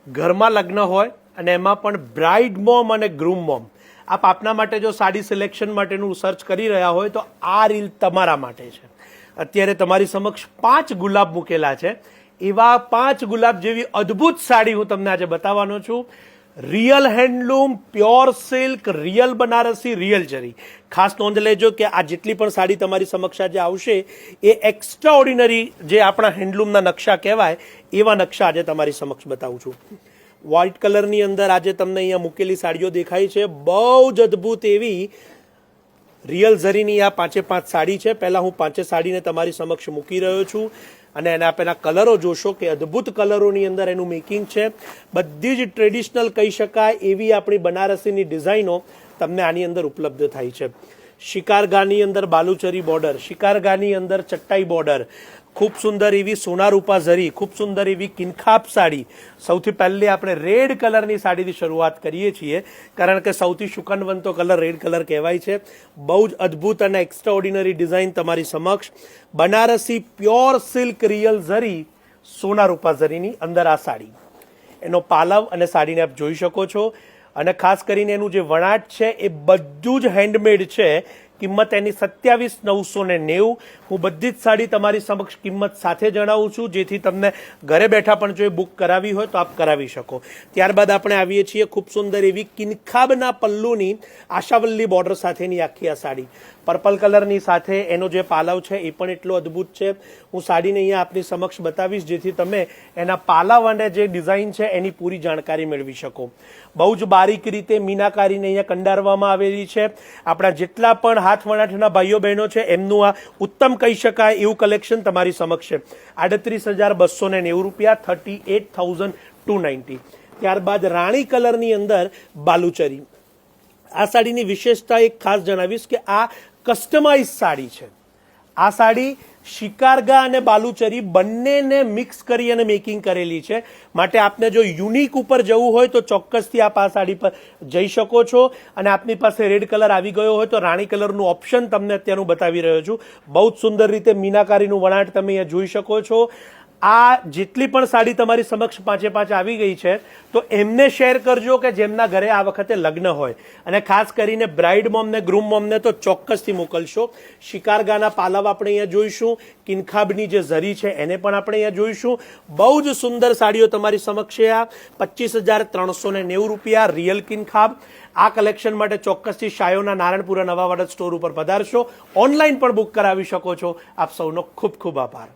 ઘરમાં લગ્ન હોય અને એમાં પણ બ્રાઇડ મોમ અને ગ્રૂમ મોમ, આપ આપના માટે જો સાડી સિલેક્શન માટેનું સર્ચ કરી રહ્યા હોય તો આ રીલ તમારા માટે છે. અત્યારે તમારી સમક્ષ 5 ગુલાબ મૂકેલા છે. એવા 5 ગુલાબ જેવી અદ્ભુત સાડી હું તમને આજે બતાવવાનો છું. Real handloom, pure silk, real Banarasi, real જરી. ખાસ નોંધ લેજો કે આ જેટલી પણ સાડી તમારી સમક્ષ આજે આવશે એ એક્સ્ટ્રા ઓર્ડિનરી જે આપણા હેન્ડલૂમના નકશા કહેવાય એવા નકશા આજે તમારી સમક્ષ બતાવું છું. વ્હાઇટ કલરની અંદર આજે તમને અહીંયા મૂકેલી સાડીઓ દેખાય છે. બહુ જ અદ્ભુત એવી રિયલ ઝરીની આ 5 સાડી છે. પહેલાં હું 5 સાડીને તમારી સમક્ષ મૂકી રહ્યો છું અને એના પહેલાં કલરો જોશો કે અદ્ભુત કલરોની અંદર એનું મેકિંગ છે. બધી જ ટ્રેડિશનલ કહી શકાય એવી આપણી બનારસીની ડિઝાઇનો તમને આની અંદર ઉપલબ્ધ થાય છે. શિકારગાની અંદર બાલુચરી બોર્ડર, શિકારગાની અંદર ચટ્ટાઈ બોર્ડર, ખૂબ સુંદર એવી સોનારૂપા ઝરી, ખૂબ સુંદર એવી કિનખાબ સાડી. સૌથી પહેલી આપણે રેડ કલરની સાડીથી શરૂઆત કરીએ છીએ કારણ કે સૌથી શુકનવંતો કલર રેડ કલર કહેવાય છે. બહુ જ અદ્ભુત અને એક્સ્ટ્રા ઓર્ડિનરી ડિઝાઇન તમારી સમક્ષ. બનારસી પ્યોર સિલ્ક રિયલ ઝરી, સોનારૂપા ઝરીની અંદર આ સાડી. એનો પાલવ અને સાડીને આપ જોઈ શકો છો. અને ખાસ કરીને એનું જે વણાટ છે એ બધું જ હેન્ડમેડ છે. કિંમત એની 27,990. હું બધી જ સાડી તમારી સમક્ષ કિંમત સાથે જણાવું છું જેથી તમને ઘરે બેઠા પણ જો એ બુક કરાવી હોય તો આપ કરાવી શકો. ત્યારબાદ આપણે આવીએ છીએ ખૂબ સુંદર એવી કિનખાબના પલ્લુની આશાવલ્લી બોર્ડર સાથેની આખી આ સાડી. પર્પલ કલરની સાથે એનો જે પાલવ છે એ પણ એટલો અદ્ભુત છે. હું સાડીને અહીંયા આપની સમક્ષ બતાવીશ જેથી તમે એના પાલવ અને જે ડિઝાઇન છે એની પૂરી જાણકારી મેળવી શકો. બહુ જ બારીક રીતે મીનાકારીને અહીંયા કંડારવામાં આવેલી છે. આપણા જેટલા પણ હાથ વણાટના ભાઈઓ બહેનો છે એમનું આ ઉત્તમ કહી શકાય એવું કલેક્શન તમારી સમક્ષ છે. 38,290 રૂપિયા, 38,290. ત્યારબાદ રાણી કલરની અંદર બાલુચરી. આ સાડીની વિશેષતા એક ખાસ જણાવીશ કે આ કસ્ટમાઇઝ સાડી છે. આ સાડી શિકારગા અને બાલુચરી બંનેને મિક્સ કરી અને મેકિંગ કરેલી છે. માટે આપને જો યુનિક ઉપર જવું હોય તો ચોક્કસથી આપ આ સાડી પર જઈ શકો છો. અને આપની પાસે રેડ કલર આવી ગયો હોય તો રાણી કલરનું ઓપ્શન તમને અત્યારનું બતાવી રહ્યો છું. બહુ જ સુંદર રીતે મીનાકારીનું વણાટ તમે અહીંયા જોઈ શકો છો. આ જેટલી પણ સાડી તમારી સમક્ષ 5 આવી ગઈ છે તો એમને શેર કરજો કે જેમના ઘરે આ વખતે લગ્ન હોય. અને ખાસ કરીને બ્રાઇડ મોમને ગ્રૂમ મોમને તો ચોક્કસથી મોકલશો. શિકારગાના પાલવ આપણે અહીંયા જોઈશું. કિનખાબની જે ઝરી છે એને પણ આપણે અહીંયા જોઈશું. બહુ જ સુંદર સાડીઓ તમારી સમક્ષ છે. આ 25,390 રૂપિયા, રિયલ કિનખાબ. આ કલેક્શન માટે ચોક્કસથી શાયોના નારાયણપુરા નવાવાડા સ્ટોર ઉપર પધારશો. ઓનલાઈન પણ બુક કરાવી શકો છો. આપ સૌનો ખૂબ ખૂબ આભાર.